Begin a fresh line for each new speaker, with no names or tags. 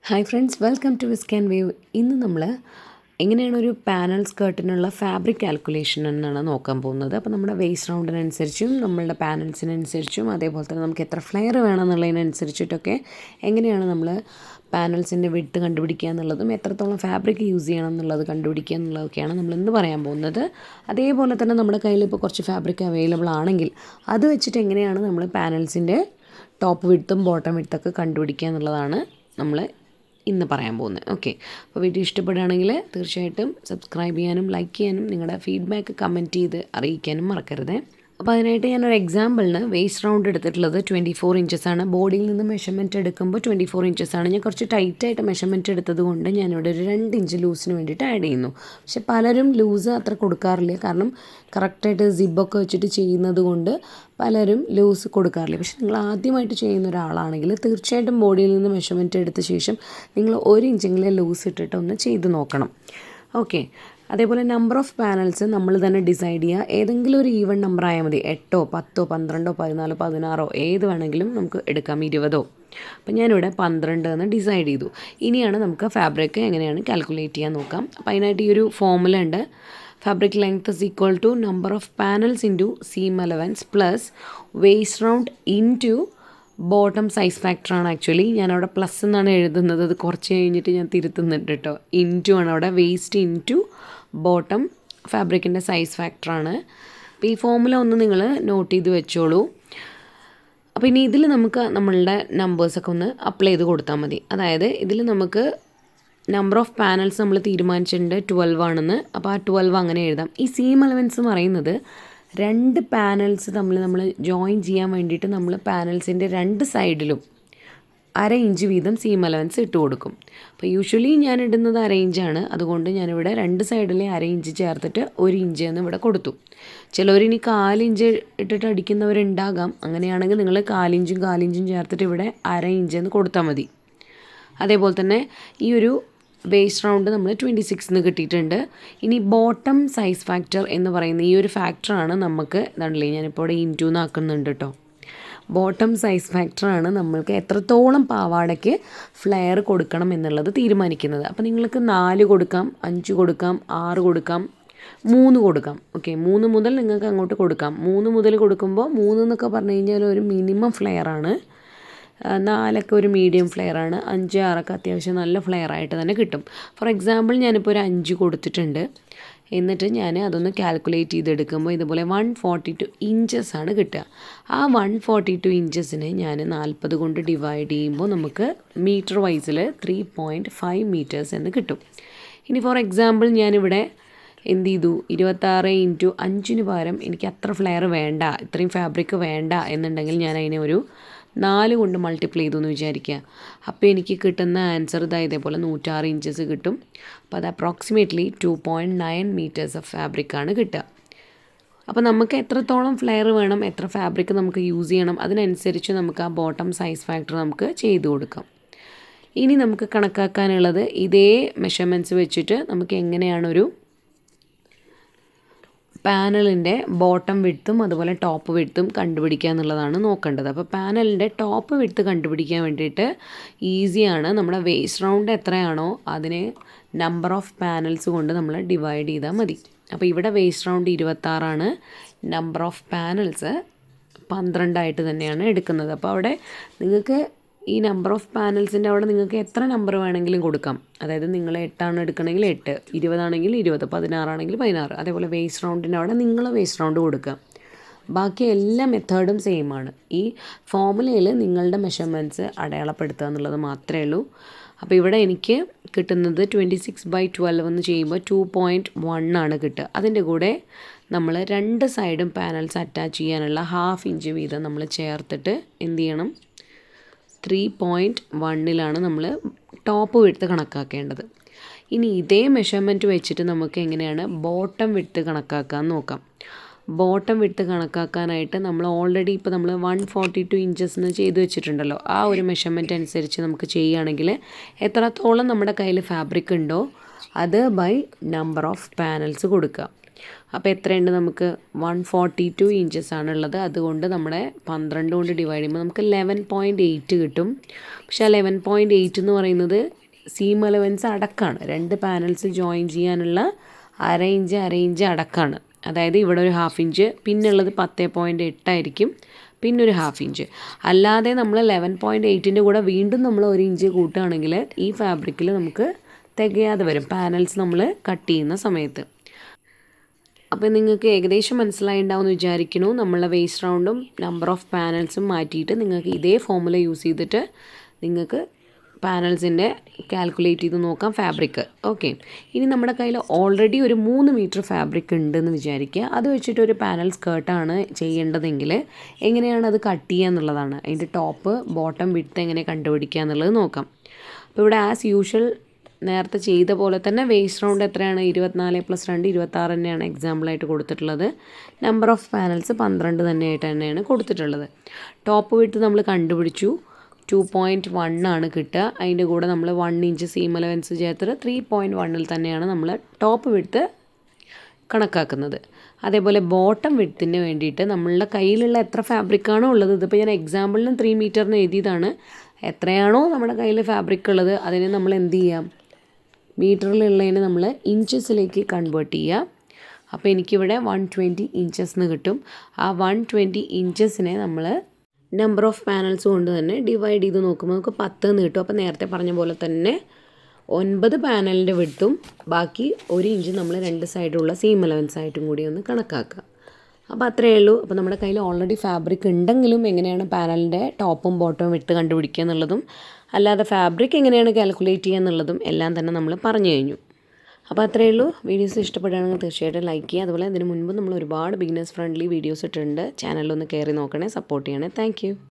Hi friends, welcome to Viscan Wave. ഇന്ന് നമ്മൾ എങ്ങനെയാണ് ഒരു പാനൽ സ്കേർട്ടിനുള്ള ഫാബ്രിക് കാൽക്കുലേഷൻ എന്നാണ് നോക്കാൻ പോകുന്നത്. അപ്പോൾ നമ്മുടെ വേസ്റ്റ് റൗണ്ടിനനുസരിച്ചും നമ്മളുടെ പാനൽസിനനുസരിച്ചും അതേപോലെ തന്നെ നമുക്ക് എത്ര ഫ്ലെയർ വേണമെന്നുള്ളതിനനുസരിച്ചിട്ടൊക്കെ എങ്ങനെയാണ് നമ്മൾ പാനൽസിൻ്റെ വിഡ്ത്ത് കണ്ടുപിടിക്കുക എന്നുള്ളതും എത്രത്തോളം ഫാബ്രിക് യൂസ് ചെയ്യണം എന്നുള്ളത് കണ്ടുപിടിക്കുക എന്നുള്ളതൊക്കെയാണ് നമ്മൾ ഇന്ന് പറയാൻ പോകുന്നത്. അതേപോലെ തന്നെ നമ്മുടെ കയ്യിൽ ഇപ്പോൾ കുറച്ച് ഫാബ്രിക് അവൈലബിൾ ആണെങ്കിൽ അത് വെച്ചിട്ട് എങ്ങനെയാണ് നമ്മൾ പാനൽസിൻ്റെ ടോപ്പ് വിഡ്ത്തും ബോട്ടം വിഡ്ത്തൊക്കെ കണ്ടുപിടിക്കുക എന്നുള്ളതാണ് നമ്മൾ ഇന്ന് പറയാൻ പോകുന്നത്. ഓക്കെ, അപ്പോൾ വീഡിയോ ഇഷ്ടപ്പെടുകയാണെങ്കിൽ തീർച്ചയായിട്ടും സബ്സ്ക്രൈബ് ചെയ്യാനും ലൈക്ക് ചെയ്യാനും നിങ്ങളുടെ ഫീഡ്ബാക്ക് കമൻറ്റ് ചെയ്ത് അറിയിക്കാനും മറക്കരുത്. അപ്പോൾ അതിനായിട്ട് ഞാനൊരു എക്സാമ്പിളിന് വേസ്റ്റ് റൗണ്ട് എടുത്തിട്ടുള്ളത് 24 ഇഞ്ചസാണ്. ബോഡിയിൽ നിന്ന് മെഷർമെൻറ്റ് എടുക്കുമ്പോൾ 24 ഇഞ്ചസാണ്. ഞാൻ കുറച്ച് ടൈറ്റായിട്ട് മെഷർമെൻറ്റ് എടുത്തത് കൊണ്ട് ഞാനിവിടെ ഒരു 2 ഇഞ്ച് ലൂസിന് വേണ്ടിയിട്ട് ആഡ് ചെയ്യുന്നു. പക്ഷെ പലരും ലൂസ് അത്ര കൊടുക്കാറില്ല, കാരണം കറക്റ്റായിട്ട് സിബൊക്കെ വെച്ചിട്ട് ചെയ്യുന്നത് കൊണ്ട് പലരും ലൂസ് കൊടുക്കാറില്ല. പക്ഷെ നിങ്ങൾ ആദ്യമായിട്ട് ചെയ്യുന്ന ഒരാളാണെങ്കിൽ തീർച്ചയായിട്ടും ബോഡിയിൽ നിന്ന് മെഷർമെൻറ്റ് എടുത്ത ശേഷം നിങ്ങൾ 1 ഇഞ്ചെങ്കിലും ലൂസ് ഇട്ടിട്ട് ഒന്ന് ചെയ്ത് നോക്കണം. ഓക്കെ, അതേപോലെ നമ്പർ ഓഫ് പാനൽസ് നമ്മൾ തന്നെ ഡിസൈഡ് ചെയ്യുക. ഏതെങ്കിലും ഒരു ഈവൺ നമ്പർ ആയാൽ മതി. 8, 10, 12, 14, 16 ഏത് വേണമെങ്കിലും നമുക്ക് എടുക്കാം, 20. അപ്പോൾ ഞാനിവിടെ 12 എന്ന് ഡിസൈഡ് ചെയ്തു. ഇനിയാണ് നമുക്ക് ഫാബ്രിക് എങ്ങനെയാണ് കാൽക്കുലേറ്റ് ചെയ്യാൻ നോക്കാം. അപ്പോൾ അതിനായിട്ട് ഈ ഒരു ഫോമുല ഉണ്ട്. Fabric length is equal to number of panels into seam allowance plus waste round into bottom size ഫാക്ടറാണ്. ആക്ച്വലി ഞാനവിടെ പ്ലസ് എന്നാണ് എഴുതുന്നത്, അത് കുറച്ച് കഴിഞ്ഞിട്ട് ഞാൻ തിരുത്തുന്നുണ്ട് കേട്ടോ. ഇൻറ്റു ആണ് അവിടെ, വേസ്റ്റ് ഇൻറ്റു ബോട്ടം ഫാബ്രിക്കിൻ്റെ സൈസ് ഫാക്ടറാണ്. അപ്പോൾ ഈ ഫോമുല ഒന്ന് നിങ്ങൾ നോട്ട് ചെയ്ത് വെച്ചോളൂ. അപ്പോൾ ഇനി ഇതിൽ നമുക്ക് നമ്മളുടെ നമ്പേഴ്സൊക്കെ ഒന്ന് അപ്ലൈ ചെയ്ത് കൊടുത്താൽ മതി. അതായത് ഇതിൽ നമുക്ക് നമ്പർ ഓഫ് പാനൽസ് നമ്മൾ തീരുമാനിച്ചിട്ടുണ്ട് 12 ആണെന്ന്. അപ്പോൾ ആ 12 അങ്ങനെ എഴുതാം. ഈ സീം അലവൻസ് എന്ന് പറയുന്നത് 2 പാനൽസ് നമ്മൾ ജോയിൻ ചെയ്യാൻ വേണ്ടിയിട്ട് നമ്മൾ പാനൽസിൻ്റെ 2 സൈഡിലും 1/2 ഇഞ്ച് വീതം സീം അലവൻസ് ഇട്ട് കൊടുക്കും. അപ്പോൾ യൂഷ്വലി ഞാൻ ഇടുന്നത് 1/2 ഇഞ്ചാണ്. അതുകൊണ്ട് ഞാനിവിടെ 2 സൈഡിലെ 1/2 ഇഞ്ച് ചേർത്തിട്ട് 1 ഇഞ്ച് എന്ന് ഇവിടെ കൊടുത്തു. ചിലവരിനി 1/4 ഇഞ്ച് ഇട്ടിട്ട് അടിക്കുന്നവരുണ്ടാകാം. അങ്ങനെയാണെങ്കിൽ നിങ്ങൾ 1/4 ഇഞ്ചും 1/4 ഇഞ്ചും ചേർത്തിട്ട് ഇവിടെ 1/2 ഇഞ്ച് എന്ന് കൊടുത്താൽ മതി. അതേപോലെ തന്നെ ഈ ഒരു വേസ്റ്റ് റൗണ്ട് നമ്മൾ 26 കിട്ടിയിട്ടുണ്ട്. ഇനി ബോട്ടം സൈസ് ഫാക്ടർ എന്ന് പറയുന്ന ഈ ഒരു ഫാക്ടറാണ് നമുക്ക് ഇതാണല്ലേ, ഞാനിപ്പോൾ ഇവിടെ ഇൻറ്റു ആക്കുന്നുണ്ട് കേട്ടോ. ബോട്ടം സൈസ് ഫാക്ടറാണ് നമ്മൾക്ക് എത്രത്തോളം പാവാടയ്ക്ക് ഫ്ലെയർ കൊടുക്കണം എന്നുള്ളത് തീരുമാനിക്കുന്നത്. അപ്പോൾ നിങ്ങൾക്ക് 4 കൊടുക്കാം, 5 കൊടുക്കാം, 6 കൊടുക്കാം, 3 കൊടുക്കാം. ഓക്കെ, 3 മുതൽ നിങ്ങൾക്ക് അങ്ങോട്ട് കൊടുക്കാം. 3 മുതൽ കൊടുക്കുമ്പോൾ 3 എന്നൊക്കെ പറഞ്ഞു കഴിഞ്ഞാൽ ഒരു മിനിമം ഫ്ലെയറാണ്. 4 ഒരു മീഡിയം ഫ്ലെയറാണ്. 5, 6 അത്യാവശ്യം നല്ല ഫ്ലെയറായിട്ട് തന്നെ കിട്ടും. ഫോർ എക്സാമ്പിൾ ഞാനിപ്പോൾ ഒരു 5 കൊടുത്തിട്ടുണ്ട്. എന്നിട്ട് ഞാൻ അതൊന്ന് കാൽക്കുലേറ്റ് ചെയ്തെടുക്കുമ്പോൾ ഇതുപോലെ 142 ഇഞ്ചസ് ആണ് കിട്ടുക. ആ 142 ഇഞ്ചസിനെ ഞാൻ 40 കൊണ്ട് ഡിവൈഡ് ചെയ്യുമ്പോൾ നമുക്ക് മീറ്റർ വൈസിൽ 3.5 മീറ്റേഴ്സ് എന്ന് കിട്ടും. ഇനി ഫോർ എക്സാമ്പിൾ ഞാനിവിടെ എന്ത് ചെയ്തു, 26 ഇൻറ്റു 5 പകരം എനിക്ക് അത്ര ഫ്ലെയർ വേണ്ട, ഇത്രയും ഫാബ്രിക് വേണ്ട എന്നുണ്ടെങ്കിൽ ഞാൻ അതിനെ ഒരു 4 കൊണ്ട് മൾട്ടിപ്ലൈ ചെയ്തു എന്ന് വിചാരിക്കുക. അപ്പോൾ എനിക്ക് കിട്ടുന്ന ആൻസർ ഇതേപോലെ 106 ഇഞ്ചസ് കിട്ടും. അപ്പോൾ അത് അപ്രോക്സിമേറ്റ്ലി 2.9 മീറ്റേഴ്സ് ഓഫ് ഫാബ്രിക്കാണ് കിട്ടുക. അപ്പോൾ നമുക്ക് എത്രത്തോളം ഫ്ലെയർ വേണം, എത്ര ഫാബ്രിക് നമുക്ക് യൂസ് ചെയ്യണം, അതിനനുസരിച്ച് നമുക്ക് ആ ബോട്ടം സൈസ് ഫാക്ടർ നമുക്ക് ചെയ്ത് കൊടുക്കാം. ഇനി നമുക്ക് കണക്കാക്കാനുള്ളത് ഇതേ മെഷർമെൻറ്റ്സ് വെച്ചിട്ട് നമുക്ക് എങ്ങനെയാണൊരു പാനലിൻ്റെ ബോട്ടം വിഡ്ത്തും അതുപോലെ ടോപ്പ് വിഡ്ത്തും കണ്ടുപിടിക്കുക എന്നുള്ളതാണ് നോക്കേണ്ടത്. അപ്പോൾ പാനലിൻ്റെ ടോപ്പ് വിഡ്ത്ത് കണ്ടുപിടിക്കാൻ വേണ്ടിയിട്ട് ഈസിയാണ്. നമ്മുടെ വേസ്റ്റ് റൗണ്ട് എത്രയാണോ അതിനെ നമ്പർ ഓഫ് പാനൽസ് കൊണ്ട് നമ്മൾ ഡിവൈഡ് ചെയ്താൽ മതി. അപ്പോൾ ഇവിടെ waste round 26 number of panels 12 തന്നെയാണ് എടുക്കുന്നത്. അപ്പോൾ അവിടെ നിങ്ങൾക്ക് ഈ നമ്പർ ഓഫ് പാനൽസിൻ്റെ അവിടെ നിങ്ങൾക്ക് എത്ര നമ്പർ വേണമെങ്കിലും കൊടുക്കാം. അതായത് നിങ്ങൾ 8 എടുക്കണമെങ്കിൽ 8, 20 ആണെങ്കിൽ 20, 16 ആണെങ്കിൽ 16. അതേപോലെ വേസ്റ്റ് റൗണ്ടിൻ്റെ അവിടെ നിങ്ങൾ വേസ്റ്റ് റൗണ്ട് കൊടുക്കുക. ബാക്കി എല്ലാ മെത്തേഡും സെയിം ആണ്. ഈ ഫോമുലയിൽ നിങ്ങളുടെ മെഷർമെൻറ്റ്സ് അടയാളപ്പെടുത്തുക എന്നുള്ളത് മാത്രമേ ഉള്ളൂ. അപ്പോൾ ഇവിടെ എനിക്ക് കിട്ടുന്നത് 26/12 എന്ന് ചെയ്യുമ്പോൾ 2.1 ആണ് കിട്ടുക. അതിൻ്റെ കൂടെ നമ്മൾ 2 സൈഡും പാനൽസ് അറ്റാച്ച് ചെയ്യാനുള്ള 1/2 ഇഞ്ച് വീതം നമ്മൾ ചേർത്തിട്ട് എന്ത് ചെയ്യണം, 3.1 നമ്മൾ ടോപ്പ് വിഡ്ത്ത് കണക്കാക്കേണ്ടത്. ഇനി ഇതേ മെഷർമെൻറ്റ് വെച്ചിട്ട് നമുക്ക് എങ്ങനെയാണ് ബോട്ടം വിഡ്ത്ത് കണക്കാക്കാമെന്ന് നോക്കാം. ബോട്ടം വിഡ്ത്ത് കണക്കാക്കാനായിട്ട് നമ്മൾ ഓൾറെഡി ഇപ്പോൾ നമ്മൾ 142 ഇഞ്ചസിന് ചെയ്ത് വെച്ചിട്ടുണ്ടല്ലോ. ആ ഒരു മെഷർമെൻറ്റ് അനുസരിച്ച് നമുക്ക് ചെയ്യുകയാണെങ്കിൽ എത്രത്തോളം നമ്മുടെ കയ്യിൽ ഫാബ്രിക് ഉണ്ടോ അത് ബൈ നമ്പർ ഓഫ് പാനൽസ് കൊടുക്കുക. അപ്പോൾ എത്രയുണ്ട് നമുക്ക് 142 ഇഞ്ചസ് ആണുള്ളത്. അതുകൊണ്ട് നമ്മുടെ 12 കൊണ്ട് ഡിവൈഡ് ചെയ്യുമ്പോൾ നമുക്ക് 11.8 കിട്ടും. പക്ഷേ ആ 11.8 എന്ന് പറയുന്നത് സീം അലവൻസ് അടക്കമാണ്. 2 പാനൽസ് ജോയിൻ ചെയ്യാനുള്ള അര ഇഞ്ച് അടക്കമാണ്. അതായത് ഇവിടെ ഒരു 1/2 ഇഞ്ച്, പിന്നുള്ളത് 10.8 ആയിരിക്കും, പിന്നെ ഒരു 1/2 ഇഞ്ച്. അല്ലാതെ നമ്മൾ 11.8ൻ്റെ കൂടെ വീണ്ടും നമ്മൾ 1 ഇഞ്ച് കൂട്ടുകയാണെങ്കിൽ ഈ ഫാബ്രിക്കിൽ നമുക്ക് തികയാതെ വരും പാനൽസ് നമ്മൾ കട്ട് ചെയ്യുന്ന സമയത്ത്. അപ്പോൾ നിങ്ങൾക്ക് ഏകദേശം മനസ്സിലായിട്ടുണ്ടാവുമെന്ന് വിചാരിക്കുന്നു. നമ്മളെ വേസ്റ്റ് റൗണ്ടും നമ്പർ ഓഫ് പാനൽസും മാറ്റിയിട്ട് നിങ്ങൾക്ക് ഇതേ ഫോർമുല യൂസ് ചെയ്തിട്ട് നിങ്ങൾക്ക് പാനൽസിൻ്റെ കാൽക്കുലേറ്റ് ചെയ്ത് നോക്കാം ഫാബ്രിക്. ഓക്കെ, ഇനി നമ്മുടെ കയ്യിൽ ഓൾറെഡി ഒരു 3 മീറ്റർ ഫാബ്രിക് ഉണ്ടെന്ന് വിചാരിക്കുക. അത് വെച്ചിട്ട് ഒരു പാനൽ സ്കേർട്ടാണ് ചെയ്യേണ്ടതെങ്കിൽ എങ്ങനെയാണ് അത് കട്ട് ചെയ്യുക എന്നുള്ളതാണ്. അതിൻ്റെ ടോപ്പ് ബോട്ടം വിഡ്ത്ത് എങ്ങനെ കണ്ടുപിടിക്കുക എന്നുള്ളത് നോക്കാം. അപ്പോൾ ഇവിടെ ആസ് യൂഷ്വൽ നേരത്തെ ചെയ്ത പോലെ തന്നെ വേസ്റ്റ് റൗണ്ട് എത്രയാണ്? 24 + 2 26 തന്നെയാണ് എക്സാമ്പിളായിട്ട് കൊടുത്തിട്ടുള്ളത്. നമ്പർ ഓഫ് പാനൽസ് 12 തന്നെയാണ് കൊടുത്തിട്ടുള്ളത്. ടോപ്പ് വിഡ്ത്ത് നമ്മൾ കണ്ടുപിടിച്ചു, 2.1 ആണ് കിട്ടുക. അതിൻ്റെ കൂടെ നമ്മൾ 1 ഇഞ്ച് സീം അലവൻസ് ചേർത്തിട്ട് 3.1 തന്നെയാണ് നമ്മൾ ടോപ്പ് വിഡ്ത്ത് കണക്കാക്കുന്നത്. അതേപോലെ ബോട്ടം വിഡ്ത്തിന് വേണ്ടിയിട്ട് നമ്മളുടെ കയ്യിലുള്ള എത്ര ഫാബ്രിക്കാണോ ഉള്ളത്, ഇതിപ്പോൾ ഞാൻ എക്സാമ്പിളിന് 3 മീറ്ററിന് എഴുതിയതാണ്. എത്രയാണോ നമ്മുടെ കയ്യിൽ ഫാബ്രിക് ഉള്ളത് അതിനെ നമ്മൾ എന്ത് ചെയ്യാം, മീറ്ററിലുള്ളതിനെ നമ്മൾ ഇഞ്ചസിലേക്ക് കൺവേർട്ട് ചെയ്യുക. അപ്പോൾ എനിക്കിവിടെ 120 ഇഞ്ചസ് എന്ന് കിട്ടും. ആ 120 ഇഞ്ചസിനെ നമ്മൾ നമ്പർ ഓഫ് പാനൽസ് കൊണ്ട് തന്നെ ഡിവൈഡ് ചെയ്ത് നോക്കുമ്പോൾ നമുക്ക് 10 എന്ന് കിട്ടും. അപ്പോൾ നേരത്തെ പറഞ്ഞ പോലെ തന്നെ 9 പാനലിൻ്റെ വിഡ്ത്തും ബാക്കി 1 ഇഞ്ച് നമ്മൾ 2 സൈഡുള്ള സീം അലവൻസ് ആയിട്ടും കൂടി ഒന്ന് കണക്കാക്കുക. അപ്പോൾ അത്രയേ ഉള്ളൂ. അപ്പോൾ നമ്മുടെ കയ്യിൽ ഓൾറെഡി ഫാബ്രിക് ഉണ്ടെങ്കിലും എങ്ങനെയാണ് പാനലിൻ്റെ ടോപ്പും ബോട്ടവും വിട്ട് കണ്ടുപിടിക്കുക എന്നുള്ളതും അല്ലാതെ ഫാബ്രിക് എങ്ങനെയാണ് കാൽക്കുലേറ്റ് ചെയ്യുക എന്നുള്ളതും എല്ലാം തന്നെ നമ്മൾ പറഞ്ഞു കഴിഞ്ഞു. അപ്പോൾ അത്രയേ ഉള്ളൂ. വീഡിയോസ് ഇഷ്ടപ്പെടുകയാണെങ്കിൽ തീർച്ചയായിട്ടും ലൈക്ക് ചെയ്യുക. അതുപോലെ ഇതിന് മുൻപ് നമ്മൾ ഒരുപാട് ബിഗിനേഴ്സ് ഫ്രണ്ട്ലി വീഡിയോസ് ഇട്ടിട്ടുണ്ട്. ചാനലൊന്ന് കയറി നോക്കണേ, സപ്പോർട്ട് ചെയ്യണേ. താങ്ക്